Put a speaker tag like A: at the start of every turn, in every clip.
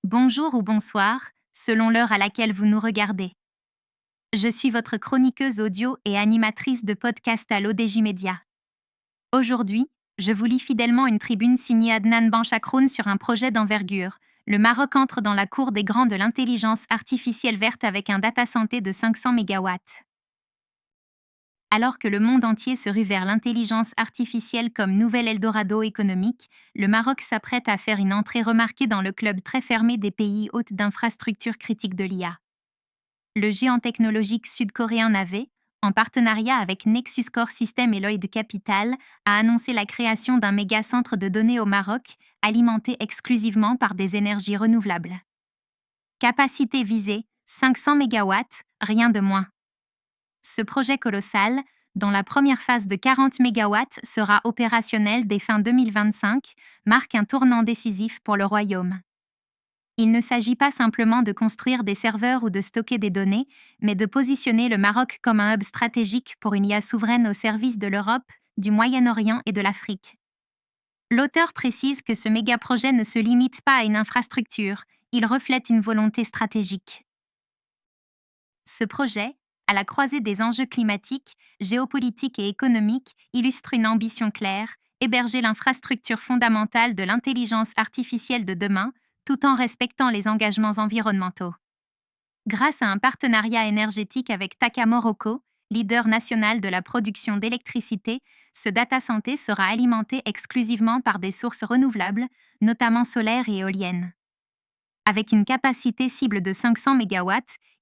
A: Bonjour ou bonsoir, selon l'heure à laquelle vous nous regardez. Je suis votre chroniqueuse audio et animatrice de podcast à l'ODJ Média. Aujourd'hui, je vous lis fidèlement une tribune signée Adnan Benchakroun sur un projet d'envergure. Le Maroc entre dans la cour des grands de l'intelligence artificielle verte avec un data center de 500 MW. Alors que le monde entier se rue vers l'intelligence artificielle comme nouvel Eldorado économique, le Maroc s'apprête à faire une entrée remarquée dans le club très fermé des pays hôtes d'infrastructures critiques de l'IA. Le géant technologique sud-coréen Nave, en partenariat avec Nexus Core Systems et Lloyd Capital, a annoncé la création d'un méga centre de données au Maroc, alimenté exclusivement par des énergies renouvelables. Capacité visée, 500 MW, rien de moins. Ce projet colossal, dont la première phase de 40 MW sera opérationnelle dès fin 2025, marque un tournant décisif pour le royaume. Il ne s'agit pas simplement de construire des serveurs ou de stocker des données, mais de positionner le Maroc comme un hub stratégique pour une IA souveraine au service de l'Europe, du Moyen-Orient et de l'Afrique. L'auteur précise que ce méga-projet ne se limite pas à une infrastructure, il reflète une volonté stratégique. Ce projet, à la croisée des enjeux climatiques, géopolitiques et économiques, illustre une ambition claire, héberger l'infrastructure fondamentale de l'intelligence artificielle de demain, tout en respectant les engagements environnementaux. Grâce à un partenariat énergétique avec Taka Morocco, leader national de la production d'électricité, ce data center sera alimenté exclusivement par des sources renouvelables, notamment solaires et éoliennes. Avec une capacité cible de 500 MW,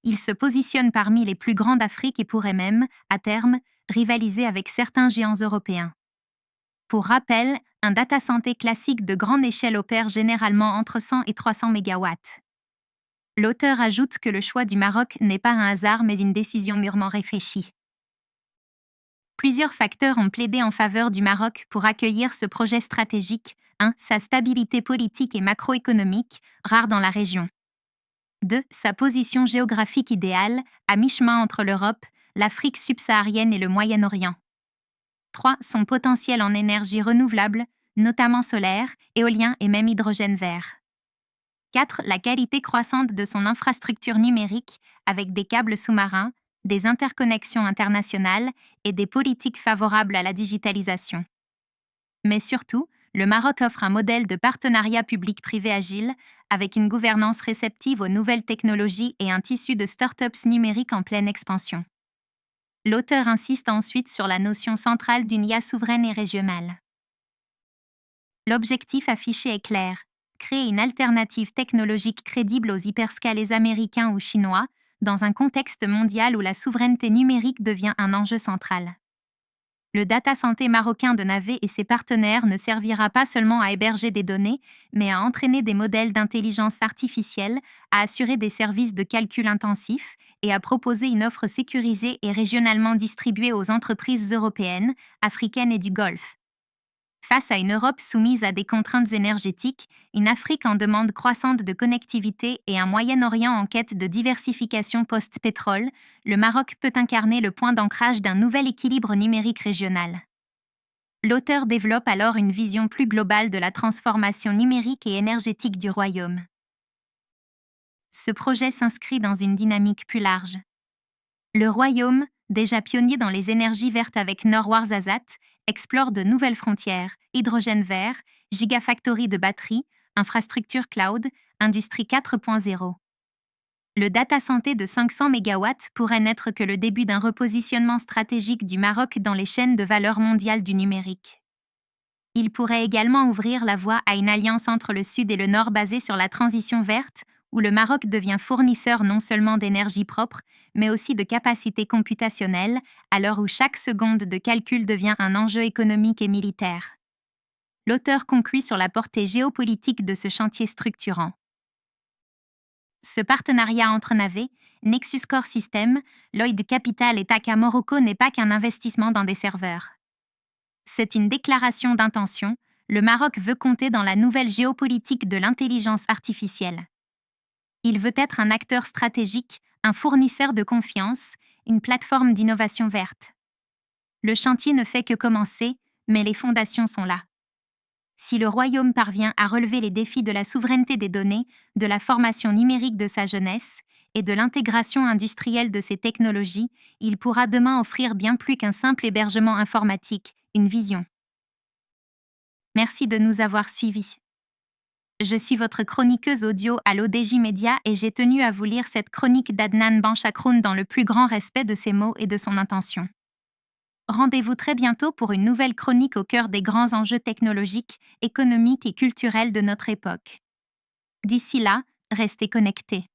A: il se positionne parmi les plus grands d'Afrique et pourrait même, à terme, rivaliser avec certains géants européens. Pour rappel, un data center classique de grande échelle opère généralement entre 100 et 300 MW. L'auteur ajoute que le choix du Maroc n'est pas un hasard mais une décision mûrement réfléchie. Plusieurs facteurs ont plaidé en faveur du Maroc pour accueillir ce projet stratégique. 1. Sa stabilité politique et macroéconomique, rare dans la région. 2. Sa position géographique idéale, à mi-chemin entre l'Europe, l'Afrique subsaharienne et le Moyen-Orient. 3. Son potentiel en énergie renouvelable, notamment solaire, éolien et même hydrogène vert. 4. La qualité croissante de son infrastructure numérique, avec des câbles sous-marins, des interconnexions internationales et des politiques favorables à la digitalisation. Mais surtout, le Maroc offre un modèle de partenariat public-privé agile, avec une gouvernance réceptive aux nouvelles technologies et un tissu de start-ups numériques en pleine expansion. L'auteur insiste ensuite sur la notion centrale d'une IA souveraine et régionale. L'objectif affiché est clair, créer une alternative technologique crédible aux hyperscalers américains ou chinois, dans un contexte mondial où la souveraineté numérique devient un enjeu central. Le data center marocain de Nave et ses partenaires ne servira pas seulement à héberger des données, mais à entraîner des modèles d'intelligence artificielle, à assurer des services de calcul intensifs et à proposer une offre sécurisée et régionalement distribuée aux entreprises européennes, africaines et du Golfe. Face à une Europe soumise à des contraintes énergétiques, une Afrique en demande croissante de connectivité et un Moyen-Orient en quête de diversification post-pétrole, le Maroc peut incarner le point d'ancrage d'un nouvel équilibre numérique régional. L'auteur développe alors une vision plus globale de la transformation numérique et énergétique du royaume. Ce projet s'inscrit dans une dynamique plus large. Le royaume, déjà pionnier dans les énergies vertes avec Norwarzazat, explore de nouvelles frontières, hydrogène vert, gigafactory de batteries, infrastructure cloud, industrie 4.0. Le data center de 500 MW pourrait n'être que le début d'un repositionnement stratégique du Maroc dans les chaînes de valeur mondiale du numérique. Il pourrait également ouvrir la voie à une alliance entre le Sud et le Nord basée sur la transition verte, où le Maroc devient fournisseur non seulement d'énergie propre, mais aussi de capacités computationnelles, à l'heure où chaque seconde de calcul devient un enjeu économique et militaire. L'auteur conclut sur la portée géopolitique de ce chantier structurant. Ce partenariat entre Nave, Nexus Core Systems, Lloyd Capital et Taka Morocco n'est pas qu'un investissement dans des serveurs. C'est une déclaration d'intention, le Maroc veut compter dans la nouvelle géopolitique de l'intelligence artificielle. Il veut être un acteur stratégique, un fournisseur de confiance, une plateforme d'innovation verte. Le chantier ne fait que commencer, mais les fondations sont là. Si le royaume parvient à relever les défis de la souveraineté des données, de la formation numérique de sa jeunesse et de l'intégration industrielle de ces technologies, il pourra demain offrir bien plus qu'un simple hébergement informatique, une vision. Merci de nous avoir suivis. Je suis votre chroniqueuse audio à l'ODJ Média et j'ai tenu à vous lire cette chronique d'Adnan Banchakroun dans le plus grand respect de ses mots et de son intention. Rendez-vous très bientôt pour une nouvelle chronique au cœur des grands enjeux technologiques, économiques et culturels de notre époque. D'ici là, restez connectés.